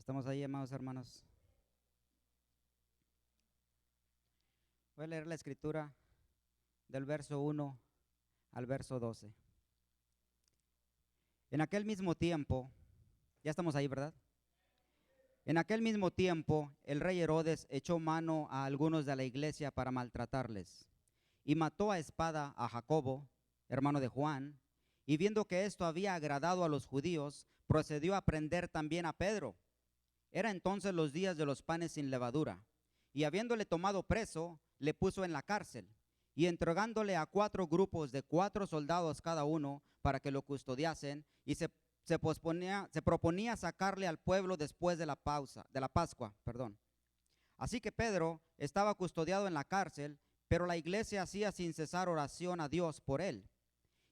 Estamos ahí, amados hermanos. Voy a leer la escritura del verso 1 al verso 12. En aquel mismo tiempo, ya estamos ahí, ¿verdad? En aquel mismo tiempo, el rey Herodes echó mano a algunos de la iglesia para maltratarles y mató a espada a Jacobo, hermano de Juan, y viendo que esto había agradado a los judíos, procedió a prender también a Pedro. Era entonces los días de los panes sin levadura, y habiéndole tomado preso, le puso en la cárcel, y entregándole a 4 grupos de 4 soldados cada uno para que lo custodiasen, y se proponía sacarle al pueblo después de la Pascua, perdón. Así que Pedro estaba custodiado en la cárcel, pero la iglesia hacía sin cesar oración a Dios por él.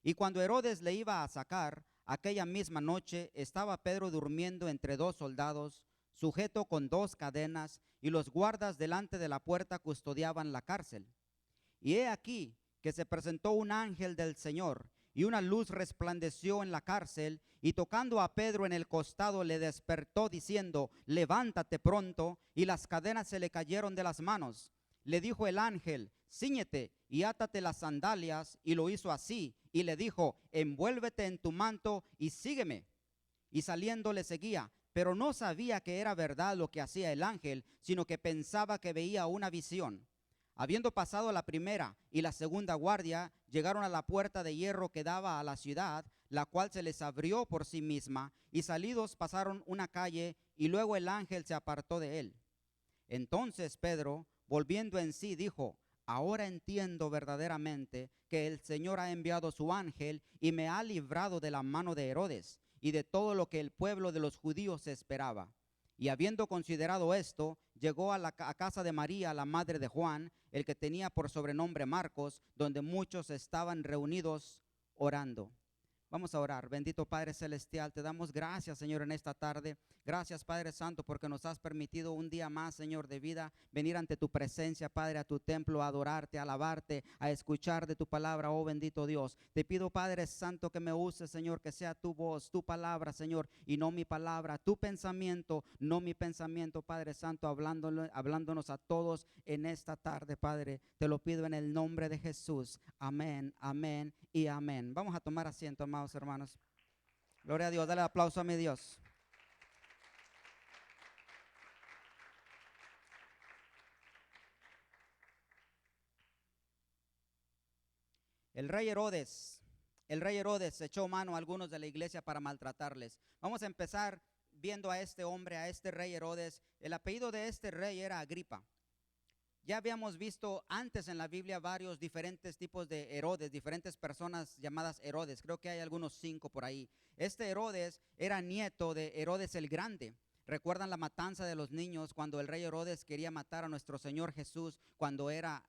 Y cuando Herodes le iba a sacar, aquella misma noche estaba Pedro durmiendo entre 2 soldados, sujeto con 2 cadenas, y los guardas delante de la puerta custodiaban la cárcel. Y he aquí que se presentó un ángel del Señor, y una luz resplandeció en la cárcel, y tocando a Pedro en el costado le despertó diciendo: levántate pronto, y las cadenas se le cayeron de las manos. Le dijo el ángel: cíñete y átate las sandalias, y lo hizo así, y le dijo: envuélvete en tu manto y sígueme. Y saliendo le seguía, pero no sabía que era verdad lo que hacía el ángel, sino que pensaba que veía una visión. Habiendo pasado la primera y la segunda guardia, llegaron a la puerta de hierro que daba a la ciudad, la cual se les abrió por sí misma, y salidos pasaron una calle, y luego el ángel se apartó de él. Entonces Pedro, volviendo en sí, dijo: ahora entiendo verdaderamente que el Señor ha enviado su ángel y me ha librado de la mano de Herodes y de todo lo que el pueblo de los judíos esperaba. Y habiendo considerado esto, llegó a casa de María, la madre de Juan, el que tenía por sobrenombre Marcos, donde muchos estaban reunidos orando. Vamos a orar. Bendito Padre Celestial, te damos gracias, Señor, en esta tarde. Gracias, Padre Santo, porque nos has permitido un día más, Señor, de vida, venir ante tu presencia, Padre, a tu templo, a adorarte, a alabarte, a escuchar de tu palabra, oh bendito Dios. Te pido, Padre Santo, que me uses, Señor, que sea tu voz, tu palabra, Señor, y no mi palabra, tu pensamiento, no mi pensamiento, Padre Santo, hablándonos a todos en esta tarde, Padre. Te lo pido en el nombre de Jesús. Amén, amén y amén. Vamos a tomar asiento, amados hermanos. Gloria a Dios, dale aplauso a mi Dios. El rey Herodes, el rey Herodes echó mano a algunos de la iglesia para maltratarles. Vamos a empezar viendo a este hombre, a este rey Herodes. El apellido de este rey era Agripa. Ya habíamos visto antes en la Biblia varios diferentes tipos de Herodes, diferentes personas llamadas Herodes. Creo que hay algunos 5 por ahí. Este Herodes era nieto de Herodes el Grande. ¿Recuerdan la matanza de los niños cuando el rey Herodes quería matar a nuestro Señor Jesús cuando era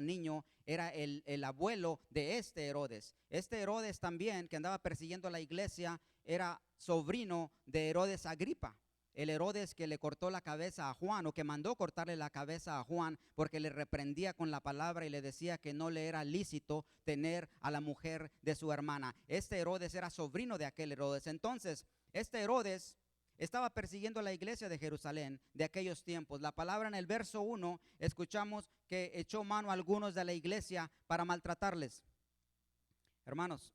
niño? Era el abuelo de este Herodes. Este Herodes también, que andaba persiguiendo a la iglesia, era sobrino de Herodes Agripa. El Herodes que le cortó la cabeza a Juan, o que mandó cortarle la cabeza a Juan porque le reprendía con la palabra y le decía que no le era lícito tener a la mujer de su hermana. Este Herodes era sobrino de aquel Herodes. Entonces, este Herodes estaba persiguiendo a la iglesia de Jerusalén de aquellos tiempos. La palabra en el verso 1, escuchamos que echó mano a algunos de la iglesia para maltratarles. Hermanos,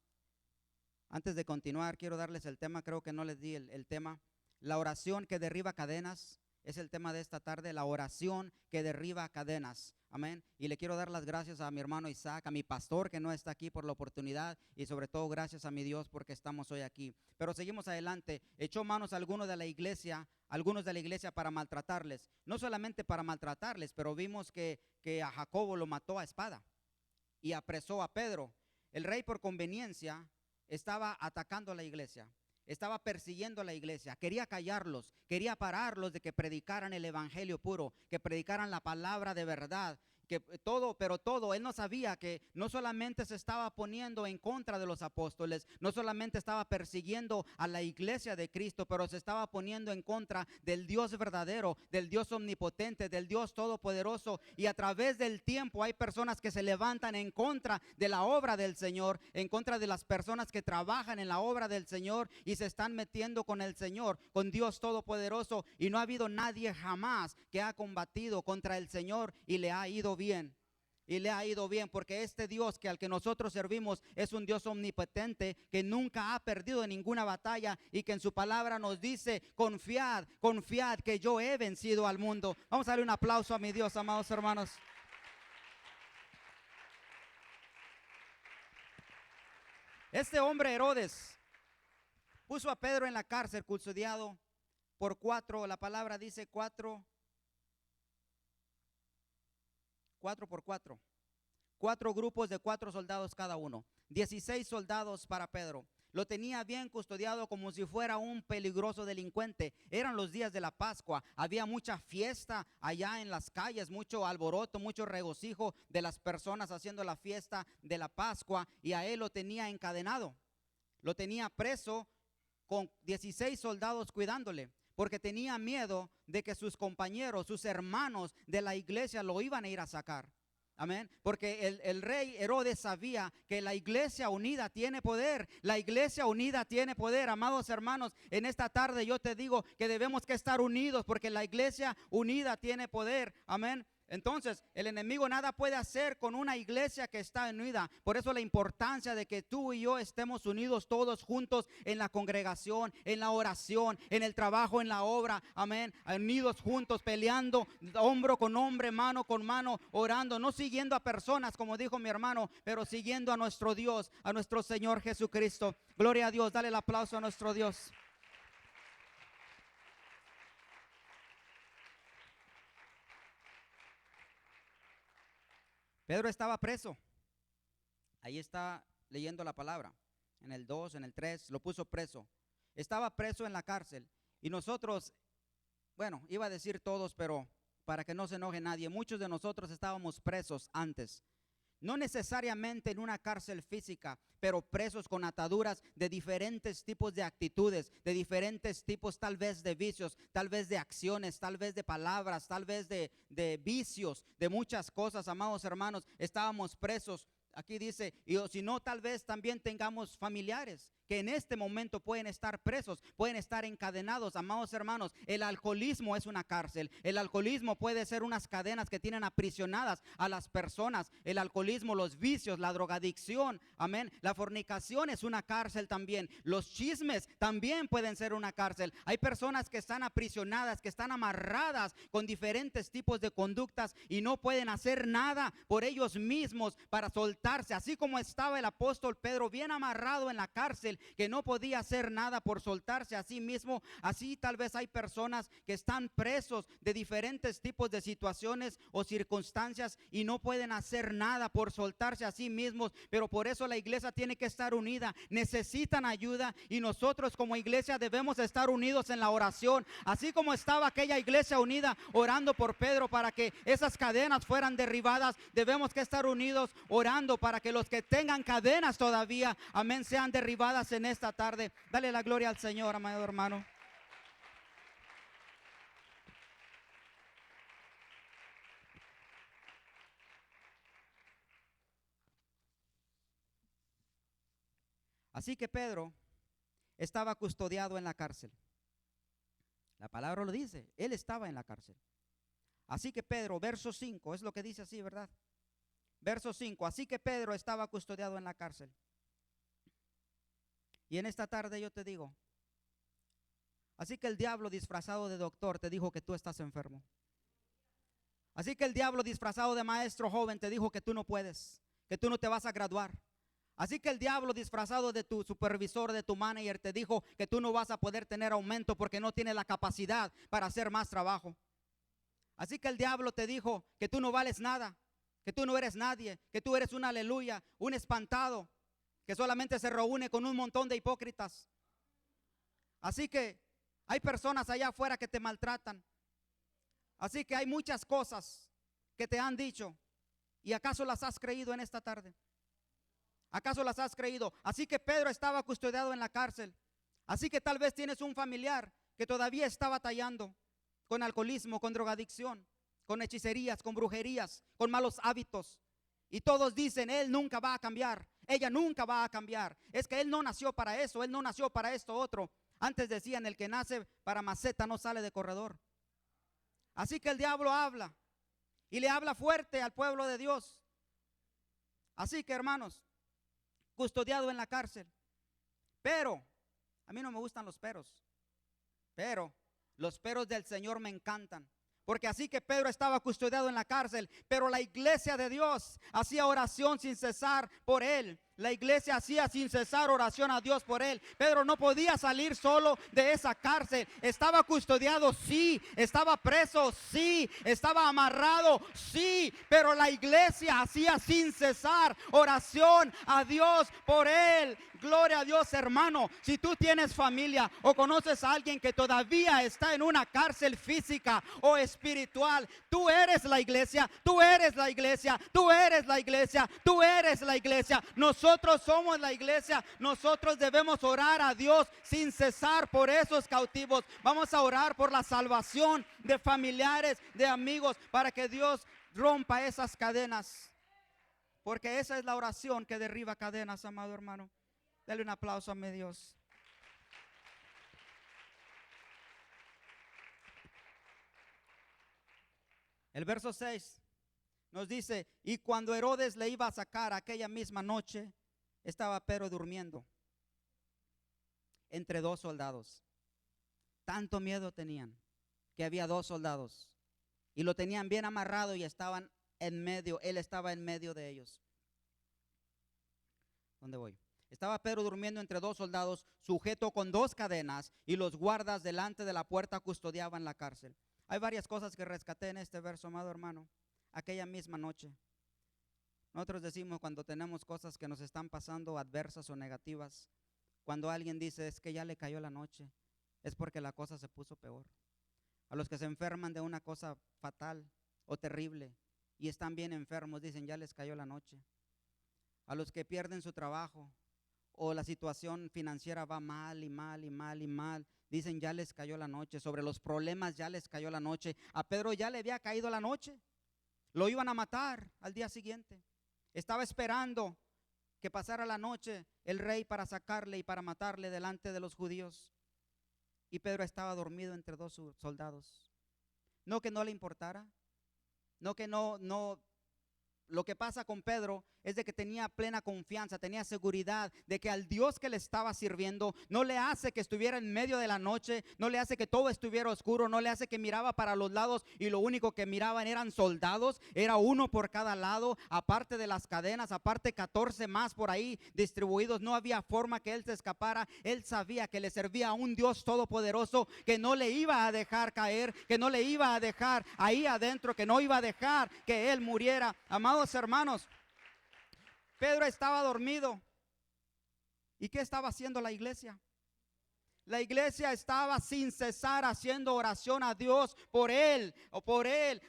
antes de continuar, quiero darles el tema. Creo que no les di el tema. La oración que derriba cadenas es el tema de esta tarde, la oración que derriba cadenas. Amén. Y le quiero dar las gracias a mi hermano Isaac, a mi pastor que no está aquí, por la oportunidad, y sobre todo gracias a mi Dios porque estamos hoy aquí. Pero seguimos adelante. Echó manos a algunos de la iglesia para maltratarles. No solamente para maltratarles, pero vimos que a Jacobo lo mató a espada y apresó a Pedro. El rey, por conveniencia, estaba atacando a la iglesia. Estaba persiguiendo a la iglesia, quería callarlos, quería pararlos de que predicaran el evangelio puro, que predicaran la palabra de verdad. que todo, pero todo, él no sabía que no solamente se estaba poniendo en contra de los apóstoles, no solamente estaba persiguiendo a la iglesia de Cristo, pero se estaba poniendo en contra del Dios verdadero, del Dios omnipotente, del Dios todopoderoso. Y a través del tiempo hay personas que se levantan en contra de la obra del Señor, en contra de las personas que trabajan en la obra del Señor y se están metiendo con el Señor, con Dios todopoderoso, y no ha habido nadie jamás que ha combatido contra el Señor y le ha ido bien. Y le ha ido bien, porque este Dios que al que nosotros servimos es un Dios omnipotente que nunca ha perdido ninguna batalla y que en su palabra nos dice: confiad, confiad que yo he vencido al mundo. Vamos a darle un aplauso a mi Dios, amados hermanos. Este hombre Herodes puso a Pedro en la cárcel, custodiado por 4, la palabra dice 4 por 4. 4 grupos de 4 soldados cada uno. 16 soldados para Pedro. Lo tenía bien custodiado como si fuera un peligroso delincuente. Eran los días de la Pascua. Había mucha fiesta allá en las calles, mucho alboroto, mucho regocijo de las personas haciendo la fiesta de la Pascua. Y a él lo tenía encadenado. Lo tenía preso con 16 soldados cuidándole, porque tenía miedo de que sus compañeros, sus hermanos de la iglesia lo iban a ir a sacar. Amén. Porque el rey Herodes sabía que la iglesia unida tiene poder. La iglesia unida tiene poder. Amados hermanos, en esta tarde yo te digo que debemos que estar unidos, porque la iglesia unida tiene poder. Amén. Entonces, el enemigo nada puede hacer con una iglesia que está unida. Por eso la importancia de que tú y yo estemos unidos todos juntos en la congregación, en la oración, en el trabajo, en la obra. Amén. Unidos juntos, peleando hombro con hombre, mano con mano, orando, no siguiendo a personas, como dijo mi hermano, pero siguiendo a nuestro Dios, a nuestro Señor Jesucristo. Gloria a Dios. Dale el aplauso a nuestro Dios. Pedro estaba preso. Ahí está leyendo la palabra. En el 2, en el 3, lo puso preso. Estaba preso en la cárcel. Y nosotros, bueno, iba a decir todos, pero para que no se enoje nadie, muchos de nosotros estábamos presos antes. No necesariamente en una cárcel física, pero presos con ataduras de diferentes tipos de actitudes, de diferentes tipos tal vez de vicios, tal vez de acciones, tal vez de palabras, tal vez de vicios, de muchas cosas, amados hermanos. Estábamos presos. Aquí dice, y si no, tal vez también tengamos familiares que en este momento pueden estar presos, pueden estar encadenados. Amados hermanos, el alcoholismo es una cárcel. El alcoholismo puede ser unas cadenas que tienen aprisionadas a las personas. El alcoholismo, los vicios, la drogadicción, amén. La fornicación es una cárcel también. Los chismes también pueden ser una cárcel. Hay personas que están aprisionadas, que están amarradas con diferentes tipos de conductas y no pueden hacer nada por ellos mismos para soltarse. Así como estaba el apóstol Pedro bien amarrado en la cárcel, que no podía hacer nada por soltarse a sí mismo, así tal vez hay personas que están presos de diferentes tipos de situaciones o circunstancias y no pueden hacer nada por soltarse a sí mismos, pero por eso la iglesia tiene que estar unida. Necesitan ayuda y nosotros como iglesia debemos estar unidos en la oración, así como estaba aquella iglesia unida orando por Pedro para que esas cadenas fueran derribadas. Debemos que estar unidos orando para que los que tengan cadenas todavía, amén, sean derribadas en esta tarde. Dale la gloria al Señor, amado hermano. Así que Pedro estaba custodiado en la cárcel. La palabra lo dice, él estaba en la cárcel. Así que Pedro, verso 5, es lo que dice así, ¿verdad? Verso 5, así que Pedro estaba custodiado en la cárcel. Y en esta tarde yo te digo, así que el diablo disfrazado de doctor te dijo que tú estás enfermo. Así que el diablo disfrazado de maestro joven te dijo que tú no puedes, que tú no te vas a graduar. Así que el diablo disfrazado de tu supervisor, de tu manager, te dijo que tú no vas a poder tener aumento porque no tienes la capacidad para hacer más trabajo. Así que el diablo te dijo que tú no vales nada, que tú no eres nadie, que tú eres un aleluya, un espantado, que solamente se reúne con un montón de hipócritas. Así que hay personas allá afuera que te maltratan. Así que hay muchas cosas que te han dicho. ¿Y acaso las has creído en esta tarde? ¿Acaso las has creído? Así que Pedro estaba custodiado en la cárcel. Así que tal vez tienes un familiar que todavía está batallando con alcoholismo, con drogadicción, con hechicerías, con brujerías, con malos hábitos. Y todos dicen, él nunca va a cambiar, ella nunca va a cambiar. Es que él no nació para eso, él no nació para esto otro. Antes decían, el que nace para maceta no sale de corredor. Así que el diablo habla y le habla fuerte al pueblo de Dios. Así que, hermanos, custodiado en la cárcel. Pero, a mí no me gustan los peros, pero los peros del Señor me encantan. Porque así que Pedro estaba custodiado en la cárcel, pero la iglesia de Dios hacía oración sin cesar por él. La iglesia hacía sin cesar oración a Dios por él. Pedro no podía salir solo de esa cárcel. Estaba custodiado, sí. Estaba preso, sí. Estaba amarrado, sí. Pero la iglesia hacía sin cesar oración a Dios por él. Gloria a Dios, hermano. Si tú tienes familia o conoces a alguien que todavía está en una cárcel física o espiritual, tú eres la iglesia, tú eres la iglesia, tú eres la iglesia, tú eres la iglesia. Nosotros somos la iglesia. Nosotros debemos orar a Dios sin cesar por esos cautivos. Vamos a orar por la salvación de familiares, de amigos, para que Dios rompa esas cadenas. Porque esa es la oración que derriba cadenas, amado hermano. Dale un aplauso a mi Dios. El verso 6 nos dice, y cuando Herodes le iba a sacar aquella misma noche, estaba Pedro durmiendo entre dos soldados. Tanto miedo tenían que había dos soldados y lo tenían bien amarrado y estaban en medio, él estaba en medio de ellos. ¿Dónde voy? Estaba Pedro durmiendo entre dos soldados, sujeto con dos cadenas, y los guardas delante de la puerta custodiaban la cárcel. Hay varias cosas que rescaté en este verso, amado hermano. Aquella misma noche. Nosotros decimos cuando tenemos cosas que nos están pasando adversas o negativas, cuando alguien dice es que ya le cayó la noche, es porque la cosa se puso peor. A los que se enferman de una cosa fatal o terrible y están bien enfermos, dicen ya les cayó la noche. A los que pierden su trabajo o la situación financiera va mal y mal y mal y mal, dicen ya les cayó la noche. Sobre los problemas ya les cayó la noche. A Pedro ya le había caído la noche. Lo iban a matar al día siguiente. Estaba esperando que pasara la noche el rey para sacarle y para matarle delante de los judíos. Y Pedro estaba dormido entre dos soldados. No que no le importara, no que no. Lo que pasa con Pedro es de que tenía plena confianza, tenía seguridad de que al Dios que le estaba sirviendo no le hace que estuviera en medio de la noche, no le hace que todo estuviera oscuro, no le hace que miraba para los lados y lo único que miraban eran soldados, era uno por cada lado, aparte de las cadenas, aparte 14 más por ahí distribuidos. No había forma que él se escapara. Él sabía que le servía a un Dios todopoderoso que no le iba a dejar caer, que no le iba a dejar ahí adentro, que no iba a dejar que él muriera. Amados hermanos, Pedro estaba dormido. ¿Y qué estaba haciendo la iglesia? La iglesia estaba sin cesar haciendo oración a Dios por él,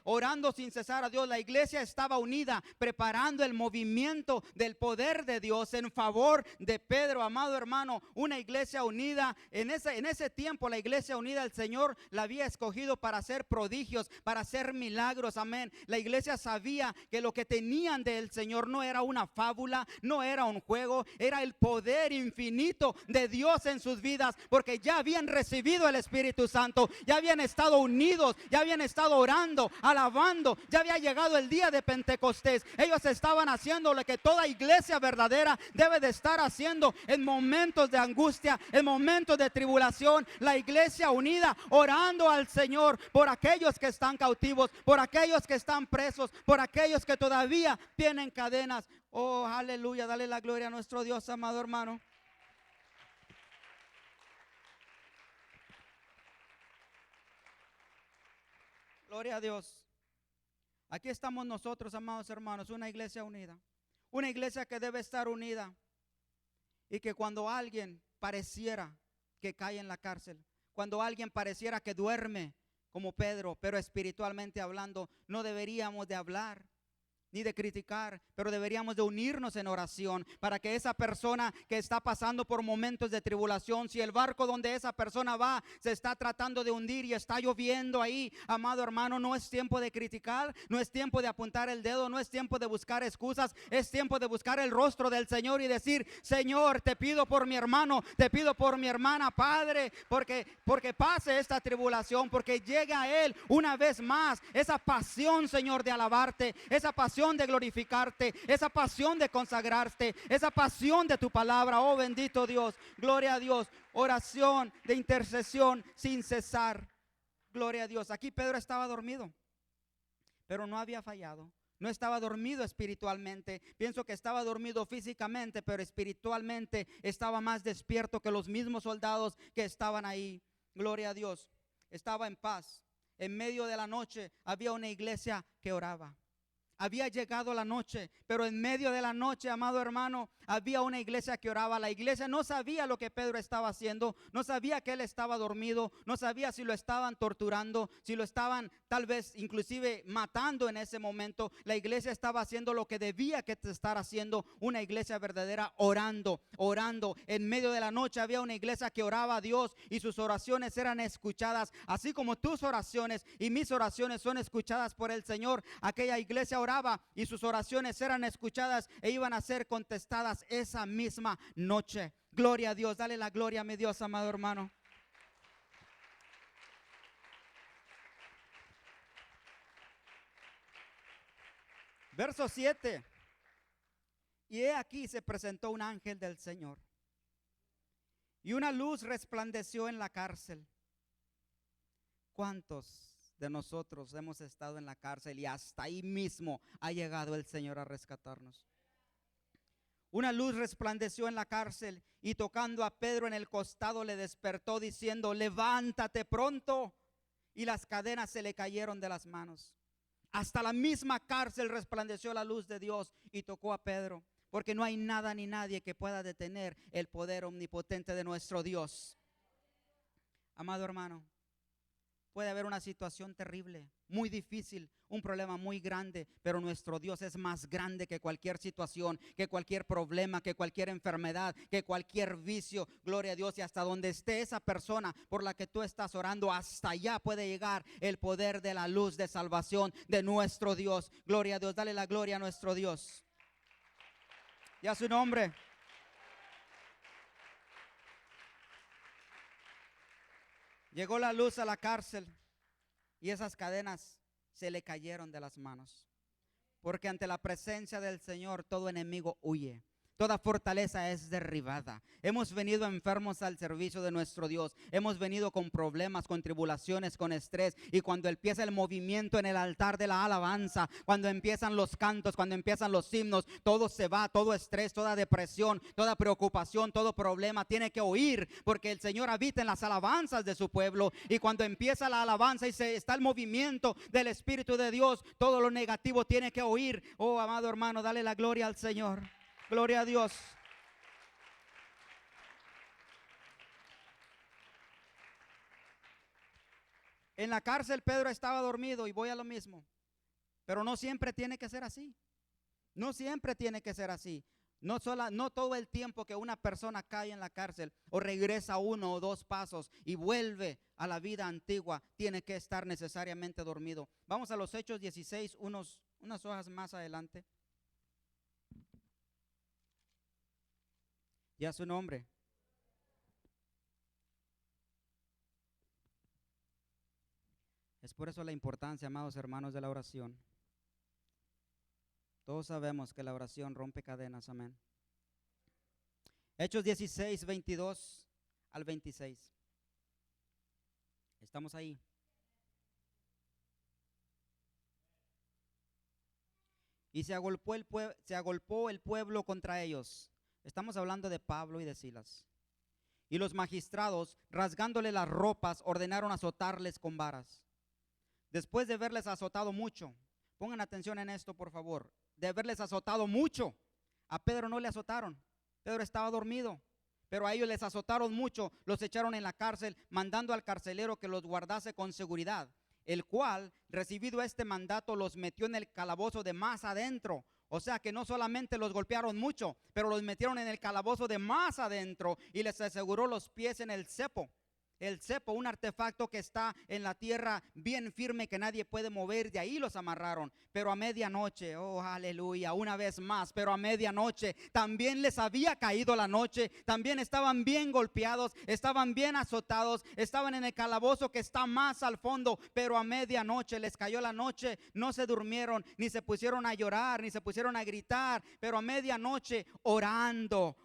orando sin cesar a Dios. La iglesia estaba unida, preparando el movimiento del poder de Dios en favor de Pedro. Amado hermano, una iglesia unida. En ese tiempo la iglesia unida, el Señor la había escogido para hacer prodigios, para hacer milagros. Amén. La iglesia sabía que lo que tenían del Señor no era una fábula, no era un juego, era el poder infinito de Dios en sus vidas. Porque ya habían recibido el Espíritu Santo, ya habían estado unidos, ya habían estado orando, alabando, ya había llegado el día de Pentecostés. Ellos estaban haciendo lo que toda iglesia verdadera debe de estar haciendo en momentos de angustia, en momentos de tribulación. La iglesia unida, orando al Señor por aquellos que están cautivos, por aquellos que están presos, por aquellos que todavía tienen cadenas. Oh, aleluya, dale la gloria a nuestro Dios, amado hermano. Gloria a Dios. Aquí estamos nosotros, amados hermanos, una iglesia unida. Una iglesia que debe estar unida. Y que cuando alguien pareciera que cae en la cárcel, cuando alguien pareciera que duerme como Pedro, pero espiritualmente hablando, no deberíamos de hablar. ni de criticar, pero deberíamos de unirnos en oración para que esa persona que está pasando por momentos de tribulación, si el barco donde esa persona va se está tratando de hundir y está lloviendo ahí, amado hermano, no es tiempo de criticar, no es tiempo de apuntar el dedo, no es tiempo de buscar excusas, es tiempo de buscar el rostro del Señor y decir: Señor, te pido por mi hermano, te pido por mi hermana, Padre, porque pase esta tribulación, porque llegue a Él una vez más esa pasión, Señor, de alabarte, esa pasión de glorificarte, esa pasión de consagrarte, esa pasión de tu palabra. Oh bendito Dios, gloria a Dios. Oración de intercesión sin cesar, gloria a Dios. Aquí Pedro estaba dormido, pero no había fallado. No estaba dormido espiritualmente. Pienso que estaba dormido físicamente, pero espiritualmente estaba más despierto que los mismos soldados que estaban ahí. Gloria a Dios. Estaba en paz. En medio de la noche había una iglesia que oraba. Había llegado la noche, pero en medio de la noche, amado hermano, había una iglesia que oraba. La iglesia no sabía lo que Pedro estaba haciendo, no sabía que él estaba dormido, no sabía si lo estaban torturando, si lo estaban tal vez inclusive matando en ese momento. La iglesia estaba haciendo lo que debía que estar haciendo, una iglesia verdadera, orando, orando. En medio de la noche había una iglesia que oraba a Dios y sus oraciones eran escuchadas, así como tus oraciones y mis oraciones son escuchadas por el Señor. Aquella iglesia oraba y sus oraciones eran escuchadas e iban a ser contestadas esa misma noche. Gloria a Dios, dale la gloria a mi Dios, amado hermano. Verso 7. Y he aquí se presentó un ángel del Señor, y una luz resplandeció en la cárcel. ¿Cuántos de nosotros hemos estado en la cárcel y hasta ahí mismo ha llegado el Señor a rescatarnos? Una luz resplandeció en la cárcel y tocando a Pedro en el costado le despertó diciendo: levántate pronto. Y las cadenas se le cayeron de las manos. Hasta la misma cárcel resplandeció la luz de Dios y tocó a Pedro, porque no hay nada ni nadie que pueda detener el poder omnipotente de nuestro Dios. Amado hermano, puede haber una situación terrible, muy difícil, un problema muy grande, pero nuestro Dios es más grande que cualquier situación, que cualquier problema, que cualquier enfermedad, que cualquier vicio. Gloria a Dios. Y hasta donde esté esa persona por la que tú estás orando, hasta allá puede llegar el poder de la luz de salvación de nuestro Dios. Gloria a Dios. Dale la gloria a nuestro Dios y a su nombre. Llegó la luz a la cárcel y esas cadenas se le cayeron de las manos. Porque ante la presencia del Señor todo enemigo huye. Toda fortaleza es derribada. Hemos venido enfermos al servicio de nuestro Dios. Hemos venido con problemas, con tribulaciones, con estrés. Y cuando empieza el movimiento en el altar de la alabanza, cuando empiezan los cantos, cuando empiezan los himnos, todo se va, todo estrés, toda depresión, toda preocupación, todo problema tiene que huir, porque el Señor habita en las alabanzas de su pueblo. Y cuando empieza la alabanza y está el movimiento del Espíritu de Dios, todo lo negativo tiene que huir. Oh, amado hermano, dale la gloria al Señor. Gloria a Dios. En la cárcel Pedro estaba dormido y voy a lo mismo. Pero no siempre tiene que ser así. No siempre tiene que ser así. No todo el tiempo que una persona cae en la cárcel o regresa 1 o 2 pasos y vuelve a la vida antigua, tiene que estar necesariamente dormido. Vamos a los Hechos 16, unas hojas más adelante. Y a su nombre. Es por eso la importancia, amados hermanos, de la oración. Todos sabemos que la oración rompe cadenas, amén. Hechos 16, 22 al 26. Estamos ahí. Y se agolpó el pueblo contra ellos. Estamos hablando de Pablo y de Silas. Y los magistrados, rasgándole las ropas, ordenaron azotarles con varas. Después de haberles azotado mucho, pongan atención en esto, por favor, de haberles azotado mucho, a Pedro no le azotaron. Pedro estaba dormido, pero a ellos les azotaron mucho, los echaron en la cárcel, mandando al carcelero que los guardase con seguridad. el cual, recibido este mandato, los metió en el calabozo de más adentro. O sea que no solamente los golpearon mucho, pero los metieron en el calabozo de más adentro y les aseguró los pies en el cepo. El cepo, un artefacto que está en la tierra bien firme que nadie puede mover, de ahí los amarraron. Pero a medianoche, oh aleluya, una vez más, pero a medianoche también les había caído la noche, también estaban bien golpeados, estaban bien azotados, estaban en el calabozo que está más al fondo, pero a medianoche les cayó la noche, no se durmieron, ni se pusieron a llorar, ni se pusieron a gritar, pero a medianoche orando,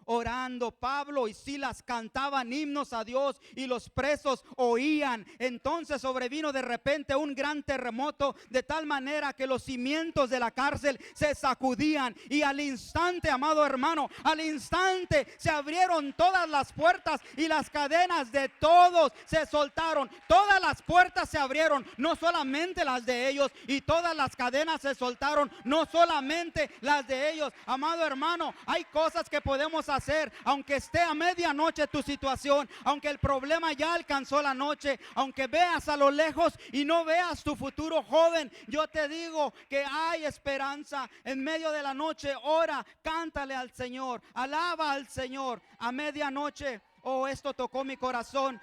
Pablo y Silas cantaban himnos a Dios y los presos oían. Entonces sobrevino de repente un gran terremoto, de tal manera que los cimientos de la cárcel se sacudían y al instante, amado hermano, al instante se abrieron todas las puertas y las cadenas de todos se soltaron. Todas las puertas se abrieron, no solamente las de ellos, y todas las cadenas se soltaron, no solamente las de ellos. Amado hermano, hay cosas que podemos hacer aunque esté a medianoche tu situación, aunque el problema ya alcanzó la noche, aunque veas a lo lejos y no veas tu futuro, joven, yo te digo que hay esperanza. En medio de la noche ora, cántale al Señor, alaba al Señor a medianoche. Oh, esto tocó mi corazón,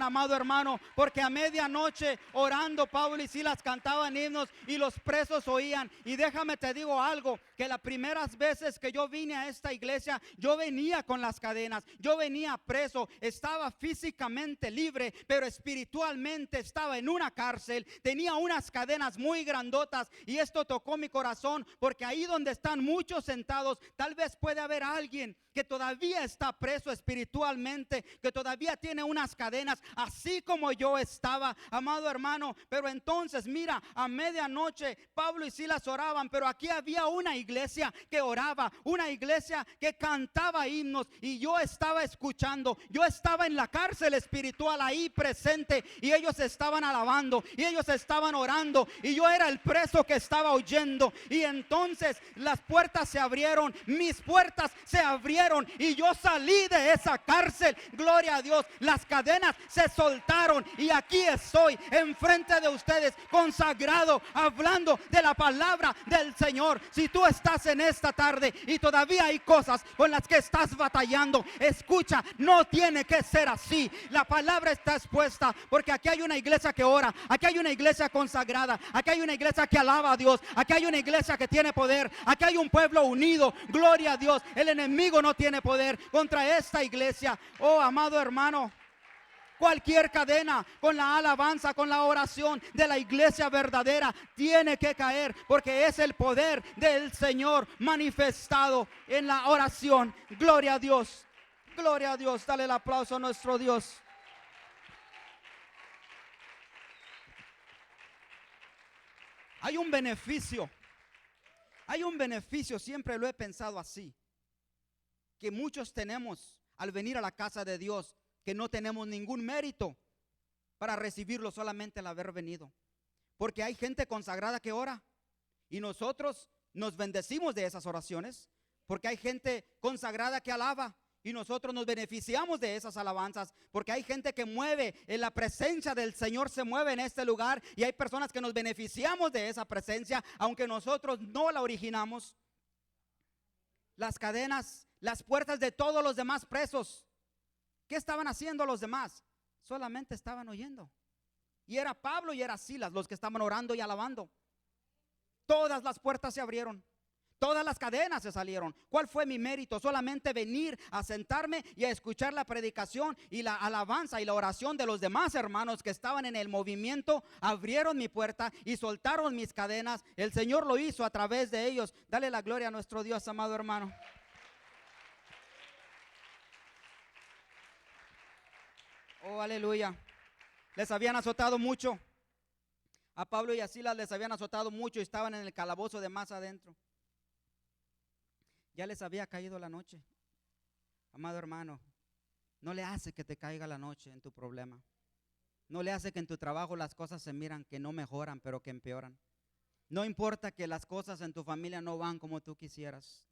amado hermano, porque a medianoche orando Pablo y Silas cantaban himnos y los presos oían. Y déjame te digo algo, que las primeras veces que yo vine a esta iglesia, yo venía con las cadenas, yo venía preso, estaba físicamente libre, pero espiritualmente estaba en una cárcel, tenía unas cadenas muy grandotas, y esto tocó mi corazón, porque ahí donde están muchos sentados, tal vez puede haber alguien que todavía está preso espiritualmente, que todavía tiene unas cadenas, así como yo estaba, amado hermano. Pero entonces mira, a medianoche Pablo y Silas oraban, pero aquí había una iglesia que oraba, una iglesia que cantaba himnos, y yo estaba escuchando, yo estaba en la cárcel espiritual ahí presente, y ellos estaban alabando y ellos estaban orando, y yo era el preso que estaba oyendo. Y entonces las puertas se abrieron, mis puertas se abrieron, y yo salí de esa cárcel. Gloria a Dios, las cadenas se soltaron, y aquí estoy enfrente de ustedes, consagrado, hablando de la palabra del Señor. Si tú estás en esta tarde y todavía hay cosas con las que estás batallando, escucha, no tiene que ser así. La palabra está expuesta, porque aquí hay una iglesia que ora, aquí hay una iglesia consagrada, aquí hay una iglesia que alaba a Dios, aquí hay una iglesia que tiene poder, aquí hay un pueblo unido. Gloria a Dios, el enemigo no tiene poder contra esta iglesia. Oh, amado hermano, cualquier cadena con la alabanza, con la oración de la iglesia verdadera tiene que caer, porque es el poder del Señor manifestado en la oración. Gloria a Dios, gloria a Dios. Dale el aplauso a nuestro Dios. Hay un beneficio, siempre lo he pensado así, que muchos tenemos al venir a la casa de Dios, que no tenemos ningún mérito para recibirlo, solamente el haber venido. Porque hay gente consagrada que ora, y nosotros nos bendecimos de esas oraciones, porque hay gente consagrada que alaba, y nosotros nos beneficiamos de esas alabanzas, porque hay gente que mueve, en la presencia del Señor se mueve en este lugar, y hay personas que nos beneficiamos de esa presencia, aunque nosotros no la originamos. Las cadenas, las puertas de todos los demás presos, ¿qué estaban haciendo los demás? Solamente estaban oyendo. Y era Pablo y era Silas los que estaban orando y alabando. Todas las puertas se abrieron, todas las cadenas se salieron. ¿Cuál fue mi mérito? Solamente venir a sentarme y a escuchar la predicación y la alabanza y la oración de los demás hermanos que estaban en el movimiento. Abrieron mi puerta y soltaron mis cadenas. El Señor lo hizo a través de ellos. Dale la gloria a nuestro Dios, amado hermano. Oh, aleluya. Les habían azotado mucho. A Pablo y a Silas les habían azotado mucho y estaban en el calabozo de más adentro. Ya les había caído la noche. Amado hermano, no le hace que te caiga la noche en tu problema. No le hace que en tu trabajo las cosas se miran que no mejoran, pero que empeoran. No importa que las cosas en tu familia no van como tú quisieras.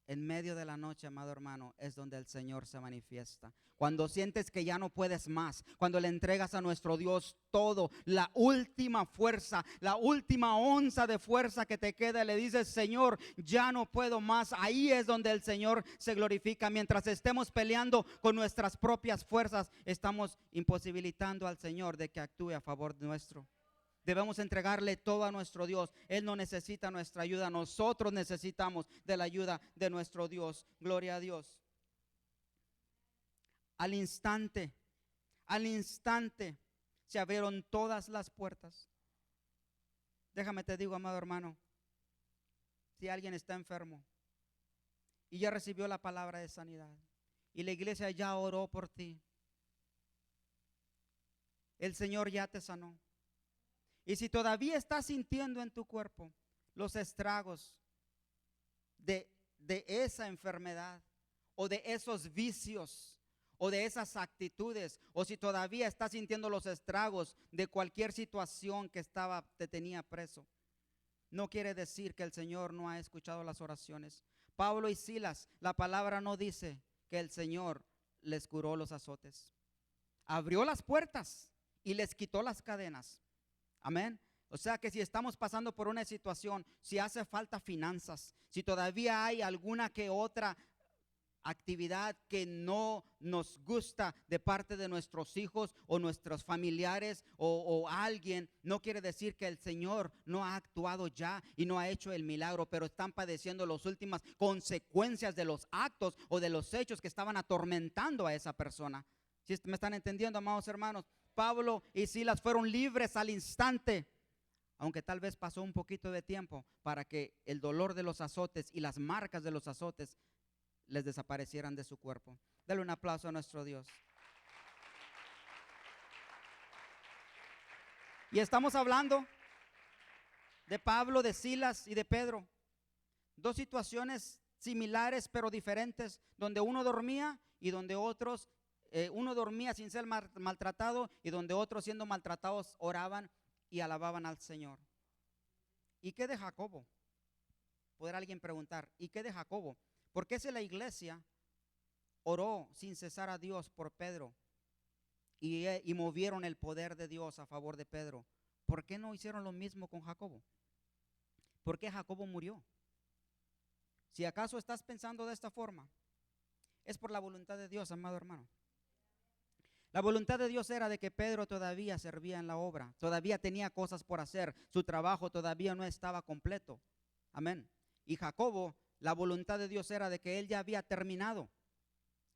En medio de la noche, amado hermano, es donde el Señor se manifiesta. Cuando sientes que ya no puedes más, cuando le entregas a nuestro Dios todo, la última fuerza, la última onza de fuerza que te queda, le dices, Señor, ya no puedo más. Ahí es donde el Señor se glorifica. Mientras estemos peleando con nuestras propias fuerzas, estamos imposibilitando al Señor de que actúe a favor nuestro. Debemos entregarle todo a nuestro Dios. Él no necesita nuestra ayuda. Nosotros necesitamos de la ayuda de nuestro Dios. Gloria a Dios. Al instante se abrieron todas las puertas. Déjame te digo, amado hermano, si alguien está enfermo y ya recibió la palabra de sanidad y la iglesia ya oró por ti, el Señor ya te sanó. Y si todavía estás sintiendo en tu cuerpo los estragos de esa enfermedad o de esos vicios o de esas actitudes, o si todavía estás sintiendo los estragos de cualquier situación que te tenía preso, no quiere decir que el Señor no ha escuchado las oraciones. Pablo y Silas, la palabra no dice que el Señor les curó los azotes. Abrió las puertas y les quitó las cadenas. Amén. O sea que si estamos pasando por una situación, si hace falta finanzas, si todavía hay alguna que otra actividad que no nos gusta de parte de nuestros hijos o nuestros familiares o alguien, no quiere decir que el Señor no ha actuado ya y no ha hecho el milagro, pero están padeciendo las últimas consecuencias de los actos o de los hechos que estaban atormentando a esa persona. ¿Sí me están entendiendo, amados hermanos? Pablo y Silas fueron libres al instante, aunque tal vez pasó un poquito de tiempo para que el dolor de los azotes y las marcas de los azotes les desaparecieran de su cuerpo. Dale un aplauso a nuestro Dios. Y estamos hablando de Pablo, de Silas y de Pedro. Dos situaciones similares pero diferentes, donde uno dormía y donde otros uno dormía sin ser maltratado y donde otros siendo maltratados oraban y alababan al Señor. ¿Y qué de Jacobo? Podrá alguien preguntar, ¿y qué de Jacobo? ¿Por qué si la iglesia oró sin cesar a Dios por Pedro y movieron el poder de Dios a favor de Pedro? ¿Por qué no hicieron lo mismo con Jacobo? ¿Por qué Jacobo murió? Si acaso estás pensando de esta forma, es por la voluntad de Dios, amado hermano. La voluntad de Dios era de que Pedro todavía servía en la obra, todavía tenía cosas por hacer, su trabajo todavía no estaba completo. Amén. Y Jacobo, la voluntad de Dios era de que él ya había terminado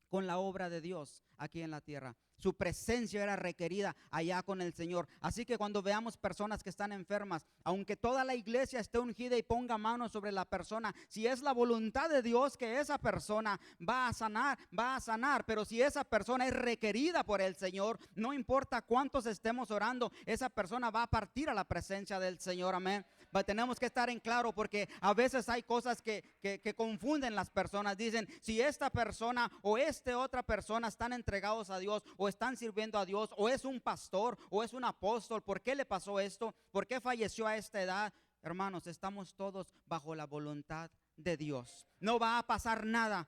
con la obra de Dios aquí en la tierra. Su presencia era requerida allá con el Señor. Así que cuando veamos personas que están enfermas, aunque toda la iglesia esté ungida y ponga manos sobre la persona, si es la voluntad de Dios que esa persona va a sanar, va a sanar. Pero si esa persona es requerida por el Señor, no importa cuántos estemos orando, esa persona va a partir a la presencia del Señor. Amén. Tenemos que estar en claro, porque a veces hay cosas que confunden las personas. Dicen, si esta persona o otra persona están entregados a Dios o están sirviendo a Dios, o es un pastor o es un apóstol, ¿por qué le pasó esto? ¿Por qué falleció a esta edad? Hermanos, estamos todos bajo la voluntad de Dios. No va a pasar nada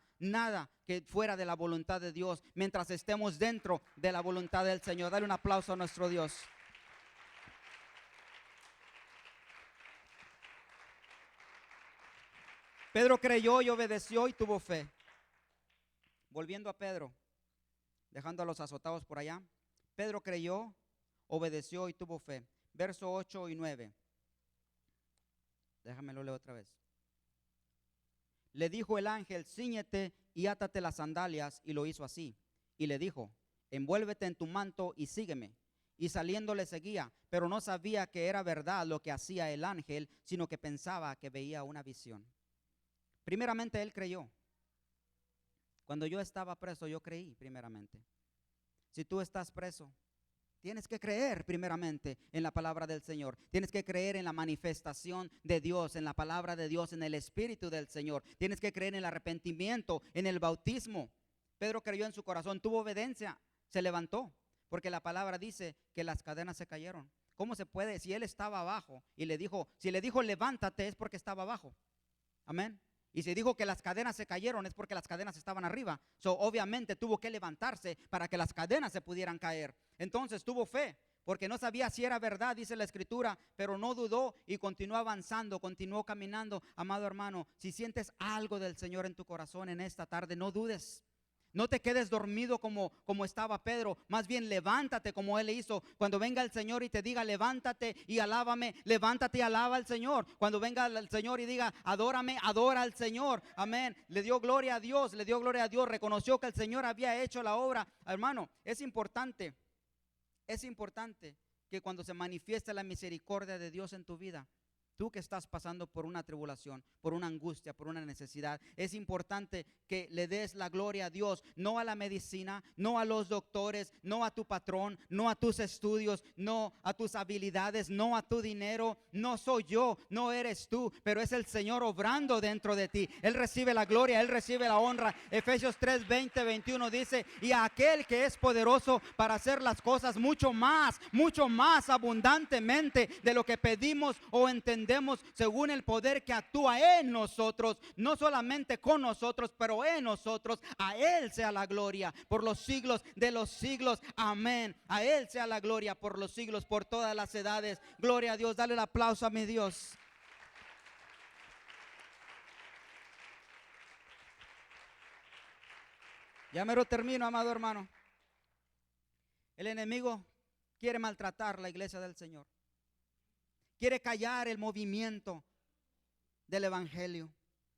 que fuera de la voluntad de Dios mientras estemos dentro de la voluntad del Señor. Dale un aplauso a nuestro Dios. Pedro creyó y obedeció y tuvo fe. Volviendo a Pedro, dejando a los azotados por allá, Pedro creyó, obedeció y tuvo fe. Verso 8 y 9. Déjamelo leer otra vez. Le dijo el ángel, cíñete y átate las sandalias, y lo hizo así. Y le dijo, envuélvete en tu manto y sígueme. Y saliendo le seguía, pero no sabía que era verdad lo que hacía el ángel, sino que pensaba que veía una visión. Primeramente él creyó. Cuando yo estaba preso, yo creí primeramente. Si tú estás preso, tienes que creer primeramente en la palabra del Señor. Tienes que creer en la manifestación de Dios, en la palabra de Dios, en el Espíritu del Señor. Tienes que creer en el arrepentimiento, en el bautismo. Pedro creyó en su corazón, tuvo obediencia, se levantó, porque la palabra dice que las cadenas se cayeron. ¿Cómo se puede? Si él estaba abajo y le dijo, si le dijo levántate, es porque estaba abajo. Amén. Y se dijo que las cadenas se cayeron, es porque las cadenas estaban arriba. Obviamente tuvo que levantarse para que las cadenas se pudieran caer. Entonces tuvo fe, porque no sabía si era verdad, dice la escritura, pero no dudó y continuó avanzando, continuó caminando. Amado hermano, si sientes algo del Señor en tu corazón en esta tarde, no dudes. No te quedes dormido como estaba Pedro. Más bien levántate como él hizo. Cuando venga el Señor y te diga levántate y alábame, levántate y alaba al Señor. Cuando venga el Señor y diga adórame, adora al Señor. Amén. Le dio gloria a Dios, le dio gloria a Dios. Reconoció que el Señor había hecho la obra. Hermano, es importante que cuando se manifieste la misericordia de Dios en tu vida, tú que estás pasando por una tribulación, por una angustia, por una necesidad, es importante que le des la gloria a Dios, no a la medicina, no a los doctores, no a tu patrón, no a tus estudios, no a tus habilidades, no a tu dinero. No soy yo, no eres tú, pero es el Señor obrando dentro de ti. Él recibe la gloria, Él recibe la honra. Efesios 3, 20, 21 dice: y a aquel que es poderoso para hacer las cosas mucho más abundantemente de lo que pedimos o entendemos, según el poder que actúa en nosotros, no solamente con nosotros, pero en nosotros. A Él sea la gloria por los siglos de los siglos. Amén. A Él sea la gloria por los siglos, por todas las edades. Gloria a Dios. Dale el aplauso a mi Dios. Ya me lo termino, amado hermano. El enemigo quiere maltratar la iglesia del Señor. Quiere callar el movimiento del evangelio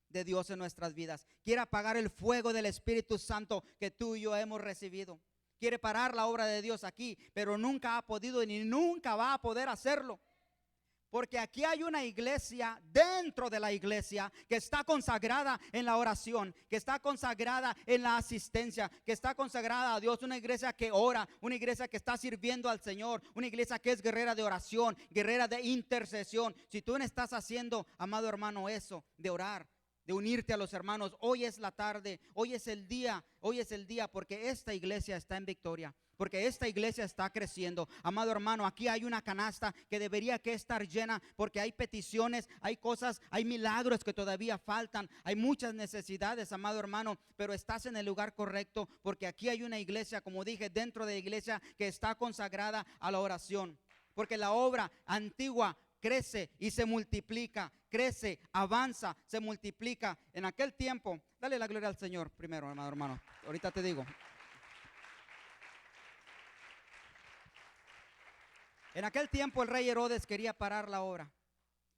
de Dios en nuestras vidas. Quiere apagar el fuego del Espíritu Santo que tú y yo hemos recibido. Quiere parar la obra de Dios aquí, pero nunca ha podido ni nunca va a poder hacerlo. Porque aquí hay una iglesia dentro de la iglesia que está consagrada en la oración, que está consagrada en la asistencia, que está consagrada a Dios. Una iglesia que ora, una iglesia que está sirviendo al Señor, una iglesia que es guerrera de oración, guerrera de intercesión. Si tú no estás haciendo, amado hermano, eso de orar, de unirte a los hermanos, hoy es la tarde, hoy es el día porque esta iglesia está en victoria. Porque esta iglesia está creciendo. Amado hermano, aquí hay una canasta que debería que estar llena, porque hay peticiones, hay cosas, hay milagros que todavía faltan, hay muchas necesidades, amado hermano, pero estás en el lugar correcto, porque aquí hay una iglesia, como dije, dentro de la iglesia que está consagrada a la oración. Porque la obra antigua crece y se multiplica, crece, avanza, se multiplica. En aquel tiempo, dale la gloria al Señor primero, amado hermano. Ahorita te digo. En aquel tiempo el rey Herodes quería parar la obra,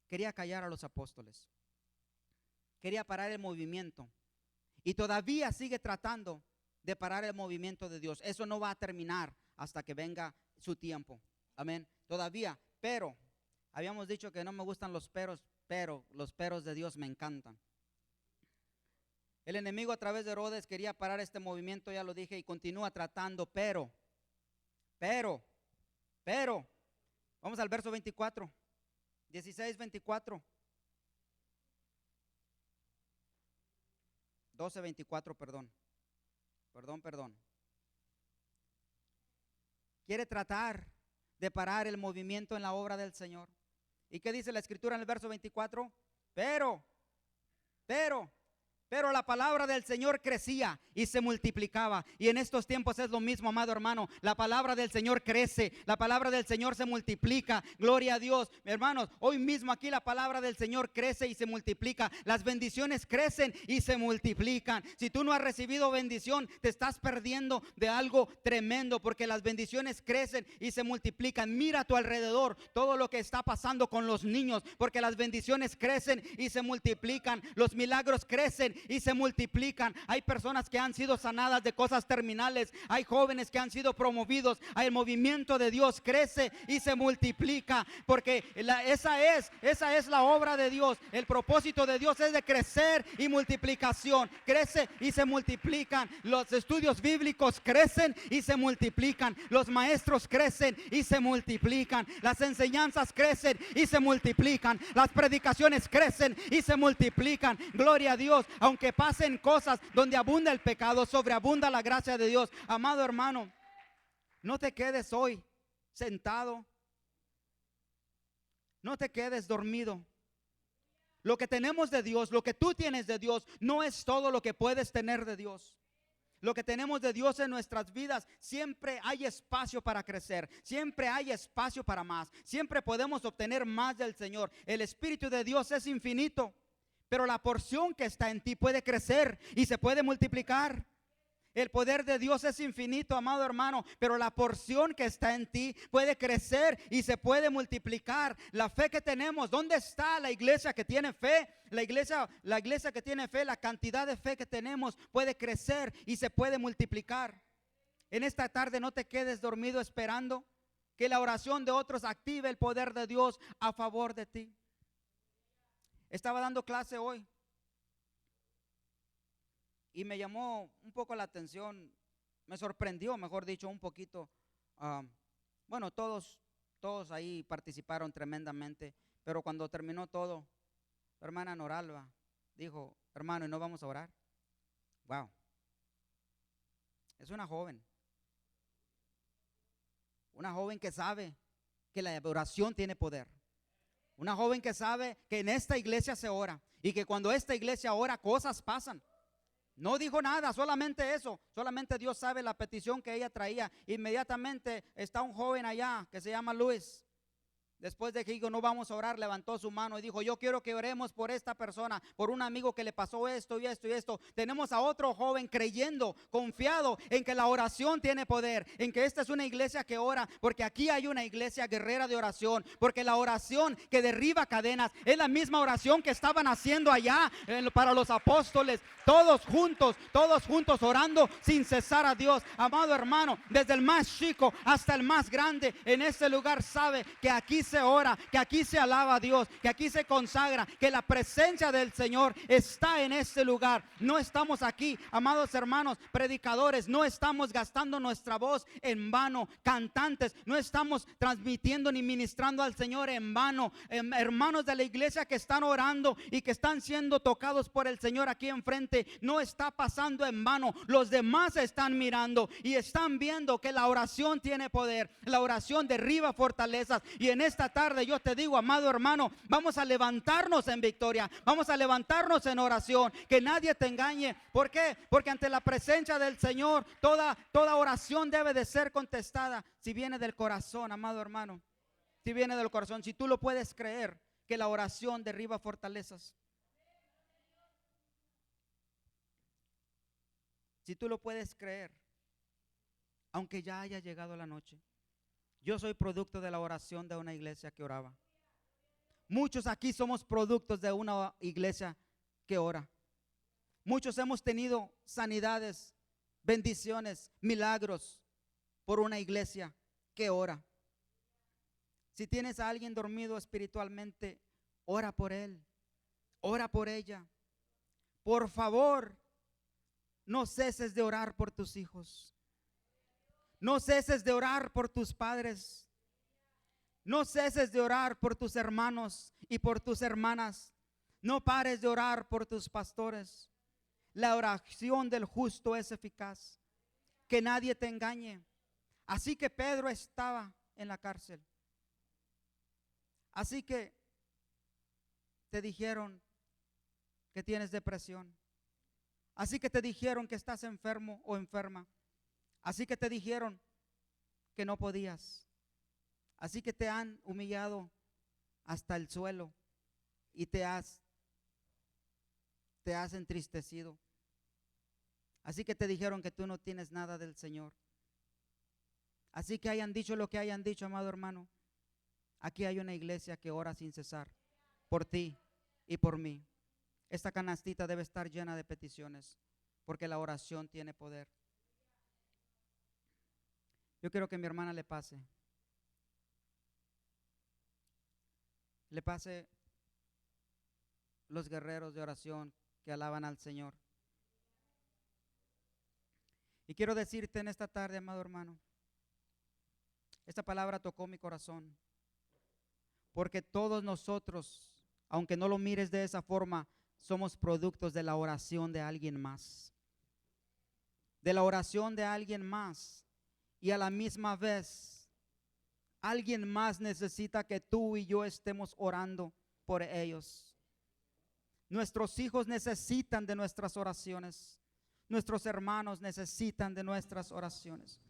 quería callar a los apóstoles, quería parar el movimiento y todavía sigue tratando de parar el movimiento de Dios. Eso no va a terminar hasta que venga su tiempo. Amén. Todavía, pero habíamos dicho que no me gustan los peros, pero los peros de Dios me encantan. El enemigo a través de Herodes quería parar este movimiento, ya lo dije, y continúa tratando, pero. Vamos al verso 24, 16, 24. 12, 24, perdón. Quiere tratar de parar el movimiento en la obra del Señor. ¿Y qué dice la escritura en el verso 24? Pero la palabra del Señor crecía y se multiplicaba. Y en estos tiempos es lo mismo, amado hermano. La palabra del Señor crece, la palabra del Señor se multiplica. Gloria a Dios. Hermanos, hoy mismo aquí la palabra del Señor crece y se multiplica. Las bendiciones crecen y se multiplican. Si tú no has recibido bendición, te estás perdiendo de algo tremendo, porque las bendiciones crecen y se multiplican. Mira a tu alrededor todo lo que está pasando con los niños, porque las bendiciones crecen y se multiplican. Los milagros crecen y se multiplican. Hay personas que han sido sanadas de cosas terminales, hay jóvenes que han sido promovidos. El movimiento de Dios crece y se multiplica, porque esa es la obra de Dios. El propósito de Dios es de crecer y multiplicación. Crece y se multiplican. Los estudios bíblicos crecen y se multiplican. Los maestros crecen y se multiplican. Las enseñanzas crecen y se multiplican. Las predicaciones crecen y se multiplican. Gloria a Dios. Aunque pasen cosas donde abunda el pecado, sobreabunda la gracia de Dios. Amado hermano, no te quedes hoy sentado, no te quedes dormido. Lo que tenemos de Dios, lo que tú tienes de Dios, no es todo lo que puedes tener de Dios. Lo que tenemos de Dios en nuestras vidas, siempre hay espacio para crecer, siempre hay espacio para más, siempre podemos obtener más del Señor. El Espíritu de Dios es infinito, pero la porción que está en ti puede crecer y se puede multiplicar. El poder de Dios es infinito, amado hermano, pero la porción que está en ti puede crecer y se puede multiplicar. La fe que tenemos, ¿dónde está la iglesia que tiene fe? La iglesia que tiene fe, la cantidad de fe que tenemos puede crecer y se puede multiplicar. En esta tarde no te quedes dormido esperando que la oración de otros active el poder de Dios a favor de ti. Estaba dando clase hoy y me llamó un poco la atención, me sorprendió, mejor dicho, un poquito. Bueno, todos ahí participaron tremendamente, pero cuando terminó todo, la hermana Noralba dijo: hermano, ¿y no vamos a orar? Wow, es una joven que sabe que la oración tiene poder. Una joven que sabe que en esta iglesia se ora y que cuando esta iglesia ora, cosas pasan. No dijo nada, solamente eso. Solamente Dios sabe la petición que ella traía. Inmediatamente está un joven allá que se llama Luis. Después de que dijo: no vamos a orar, levantó su mano y dijo: yo quiero que oremos por esta persona, por un amigo que le pasó esto y esto y esto. Tenemos a otro joven creyendo, confiado en que la oración tiene poder, en que esta es una iglesia que ora, porque aquí hay una iglesia guerrera de oración, porque la oración que derriba cadenas es la misma oración que estaban haciendo allá para los apóstoles, todos juntos orando sin cesar a Dios. Amado hermano, desde el más chico hasta el más grande en este lugar sabe que aquí se ora, que aquí se alaba a Dios, que aquí se consagra, que la presencia del Señor está en este lugar. No estamos aquí, amados hermanos, predicadores, no estamos gastando nuestra voz en vano, cantantes, no estamos transmitiendo ni ministrando al Señor en vano. Hermanos de la iglesia que están orando y que están siendo tocados por el Señor aquí enfrente, no está pasando en vano. Los demás están mirando y están viendo que la oración tiene poder, la oración derriba fortalezas. Y en esta tarde yo te digo, amado hermano, vamos a levantarnos en victoria, vamos a levantarnos en oración, que nadie te engañe. ¿Por qué? Porque ante la presencia del Señor toda oración debe de ser contestada si viene del corazón, amado hermano. Si viene del corazón, si tú lo puedes creer, que la oración derriba fortalezas. Si tú lo puedes creer, aunque ya haya llegado la noche. Yo soy producto de la oración de una iglesia que oraba. Muchos aquí somos productos de una iglesia que ora. Muchos hemos tenido sanidades, bendiciones, milagros por una iglesia que ora. Si tienes a alguien dormido espiritualmente, ora por él, ora por ella. Por favor, no ceses de orar por tus hijos. No ceses de orar por tus padres. No ceses de orar por tus hermanos y por tus hermanas. No pares de orar por tus pastores. La oración del justo es eficaz. Que nadie te engañe. Así que Pedro estaba en la cárcel. Así que te dijeron que tienes depresión. Así que te dijeron que estás enfermo o enferma. Así que te dijeron que no podías. Así que te han humillado hasta el suelo y te has entristecido. Así que te dijeron que tú no tienes nada del Señor. Así que hayan dicho lo que hayan dicho, amado hermano, aquí hay una iglesia que ora sin cesar por ti y por mí. Esta canastita debe estar llena de peticiones, porque la oración tiene poder. Yo quiero que mi hermana le pase los guerreros de oración que alaban al Señor. Y quiero decirte en esta tarde, amado hermano, esta palabra tocó mi corazón, porque todos nosotros, aunque no lo mires de esa forma, somos productos de la oración de alguien más. De la oración de alguien más. Y a la misma vez, alguien más necesita que tú y yo estemos orando por ellos. Nuestros hijos necesitan de nuestras oraciones. Nuestros hermanos necesitan de nuestras oraciones.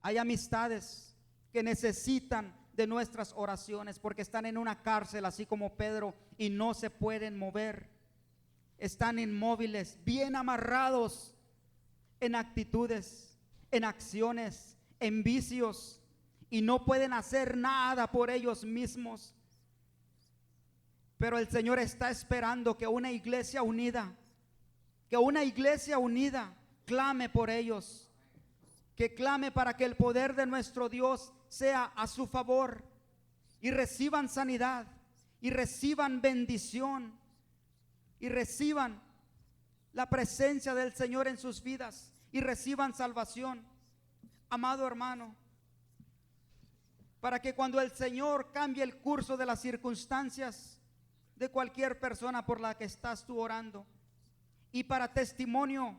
Hay amistades que necesitan de nuestras oraciones porque están en una cárcel, así como Pedro, y no se pueden mover. Están inmóviles, bien amarrados en actitudes, en acciones, en vicios, y no pueden hacer nada por ellos mismos. Pero el Señor está esperando que una iglesia unida clame por ellos, que clame para que el poder de nuestro Dios sea a su favor y reciban sanidad y reciban bendición y reciban la presencia del Señor en sus vidas y reciban salvación. Amado hermano, para que cuando el Señor cambie el curso de las circunstancias de cualquier persona por la que estás tú orando, y para testimonio,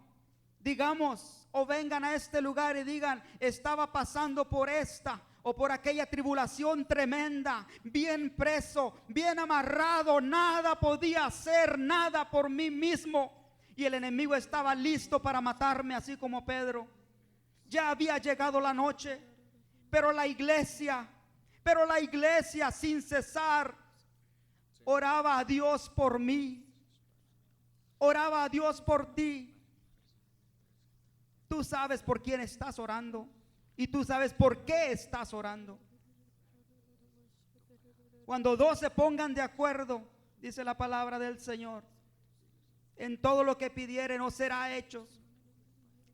digamos o vengan a este lugar y digan: estaba pasando por esta o por aquella tribulación tremenda, bien preso, bien amarrado, nada podía hacer, nada por mí mismo, y el enemigo estaba listo para matarme, así como Pedro. Ya había llegado la noche, pero la iglesia sin cesar oraba a Dios por mí, oraba a Dios por ti. Tú sabes por quién estás orando y tú sabes por qué estás orando. Cuando dos se pongan de acuerdo, dice la palabra del Señor, en todo lo que pidieren os será hecho.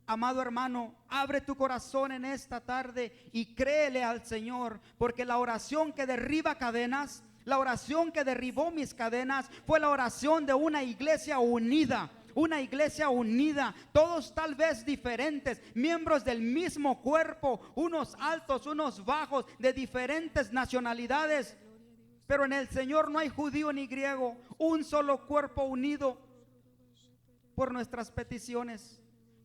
Amado hermano, abre tu corazón en esta tarde y créele al Señor, porque la oración que derriba cadenas, la oración que derribó mis cadenas, fue la oración de una iglesia unida. Una iglesia unida, todos tal vez diferentes, miembros del mismo cuerpo, unos altos, unos bajos, de diferentes nacionalidades, pero en el Señor no hay judío ni griego, un solo cuerpo unido por nuestras peticiones,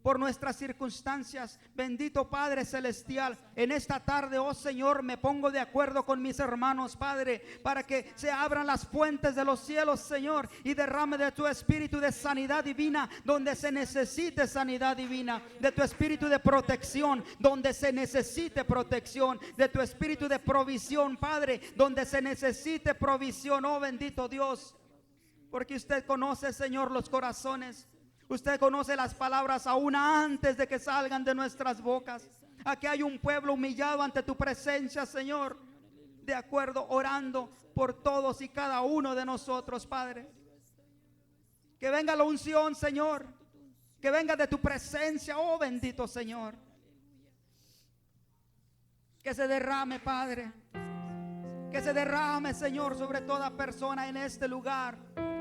por nuestras circunstancias. Bendito Padre Celestial, en esta tarde, oh Señor, me pongo de acuerdo con mis hermanos, Padre, para que se abran las fuentes de los cielos, Señor, y derrame de tu espíritu de sanidad divina donde se necesite sanidad divina, de tu espíritu de protección donde se necesite protección, de tu espíritu de provisión, Padre, donde se necesite provisión. Oh bendito Dios, porque usted conoce, Señor, los corazones. Usted conoce las palabras aún antes de que salgan de nuestras bocas. Aquí hay un pueblo humillado ante tu presencia, Señor, de acuerdo, orando por todos y cada uno de nosotros, Padre. Que venga la unción, Señor, que venga de tu presencia, oh bendito Señor. Que se derrame, Padre, que se derrame, Señor, sobre toda persona en este lugar.